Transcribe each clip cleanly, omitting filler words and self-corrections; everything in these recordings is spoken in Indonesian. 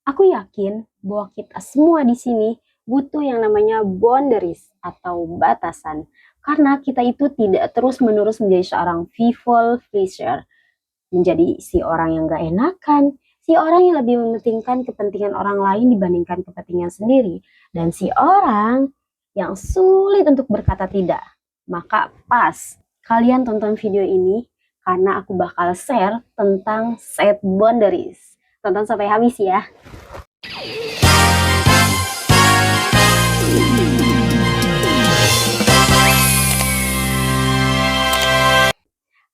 Aku yakin bahwa kita semua di sini butuh yang namanya boundaries atau batasan. Karena kita itu tidak terus-menerus menjadi seorang people pleaser, menjadi si orang yang gak enakan, si orang yang lebih mementingkan kepentingan orang lain dibandingkan kepentingan sendiri, dan si orang yang sulit untuk berkata tidak. Maka pas kalian tonton video ini karena aku bakal share tentang set boundaries. Tonton sampai habis ya.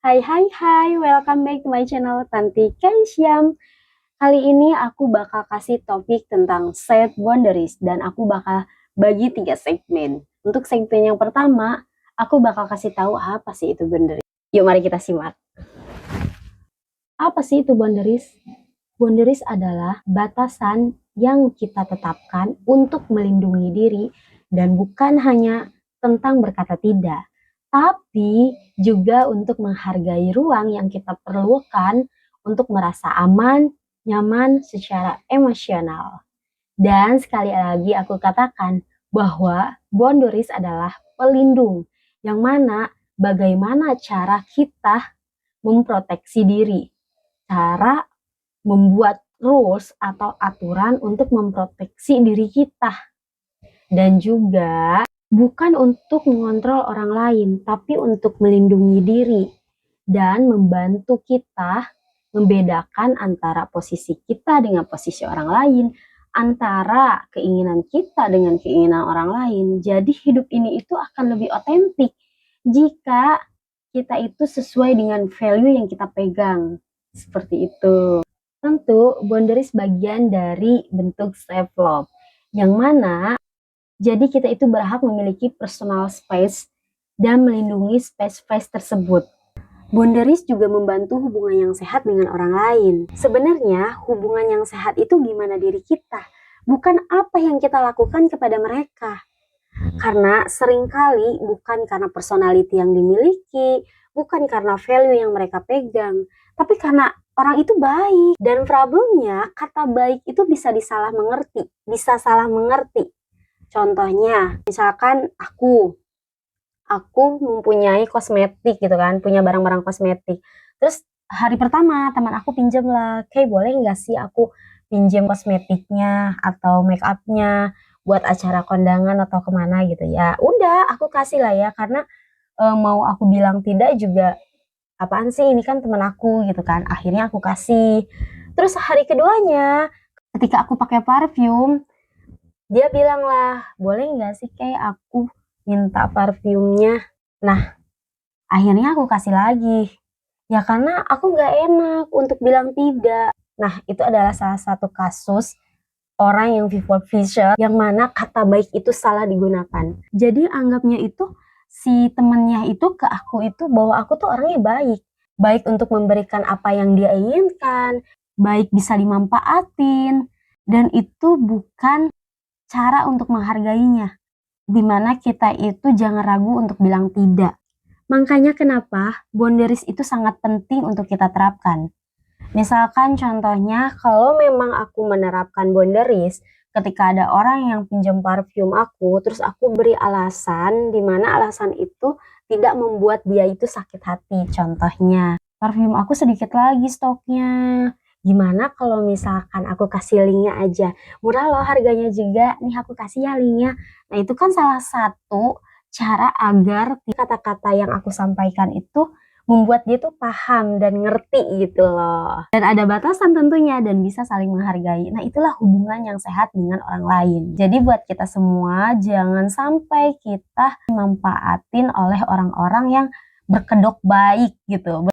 Hai, welcome back to my channel Tanti Kensyam. Kali ini aku bakal kasih topik tentang set boundaries dan aku bakal bagi 3 segmen. Untuk segmen yang pertama, aku bakal kasih tahu apa sih itu boundaries. Yuk mari kita simak. Apa sih itu boundaries? Boundaries adalah batasan yang kita tetapkan untuk melindungi diri dan bukan hanya tentang berkata tidak, tapi juga untuk menghargai ruang yang kita perlukan untuk merasa aman, nyaman secara emosional. Dan sekali lagi aku katakan bahwa boundaries adalah pelindung, yang mana bagaimana cara kita memproteksi diri, cara membuat rules atau aturan untuk memproteksi diri kita. Dan juga bukan untuk mengontrol orang lain, tapi untuk melindungi diri dan membantu kita membedakan antara posisi kita dengan posisi orang lain, antara keinginan kita dengan keinginan orang lain. Jadi hidup ini itu akan lebih otentik jika kita itu sesuai dengan value yang kita pegang. Seperti itu. Tentu, boundaries bagian dari bentuk self-love, yang mana jadi kita itu berhak memiliki personal space dan melindungi space-space tersebut. Boundaries juga membantu hubungan yang sehat dengan orang lain. Sebenarnya, hubungan yang sehat itu gimana diri kita, bukan apa yang kita lakukan kepada mereka. Karena seringkali bukan karena personality yang dimiliki, bukan karena value yang mereka pegang, tapi karena orang itu baik. Dan problemnya, kata baik itu bisa disalah mengerti, bisa salah mengerti. Contohnya, misalkan aku mempunyai kosmetik gitu kan, punya barang-barang kosmetik. Terus hari pertama teman aku pinjam lah, kayak boleh nggak sih aku pinjam kosmetiknya atau make upnya buat acara kondangan atau kemana gitu ya. Udah aku kasih lah ya, karena mau aku bilang tidak juga apaan sih, ini kan teman aku gitu kan. Akhirnya aku kasih. Terus hari keduanya ketika aku pakai parfum, dia bilang lah, boleh nggak sih kayak aku minta parfumnya. Nah akhirnya aku kasih lagi ya, karena aku nggak enak untuk bilang tidak. Nah itu adalah salah satu kasus orang yang people pleaser, yang mana kata baik itu salah digunakan. Jadi anggapnya itu si temennya itu ke aku itu bahwa aku tuh orangnya baik. Baik untuk memberikan apa yang dia inginkan, baik bisa dimanfaatin, dan itu bukan cara untuk menghargainya. Dimana kita itu jangan ragu untuk bilang tidak. Makanya kenapa boundaries itu sangat penting untuk kita terapkan. Misalkan contohnya, kalau memang aku menerapkan boundaries, ketika ada orang yang pinjam parfum aku, terus aku beri alasan, dimana alasan itu tidak membuat dia itu sakit hati. Contohnya, parfum aku sedikit lagi stoknya. Gimana kalau misalkan aku kasih linknya aja? Murah loh harganya juga, nih aku kasih ya linknya. Nah itu kan salah satu cara agar kata-kata yang aku sampaikan itu membuat dia tuh paham dan ngerti gitu loh. Dan ada batasan tentunya dan bisa saling menghargai. Nah itulah hubungan yang sehat dengan orang lain. Jadi buat kita semua, jangan sampai kita dimanfaatin oleh orang-orang yang berkedok baik gitu.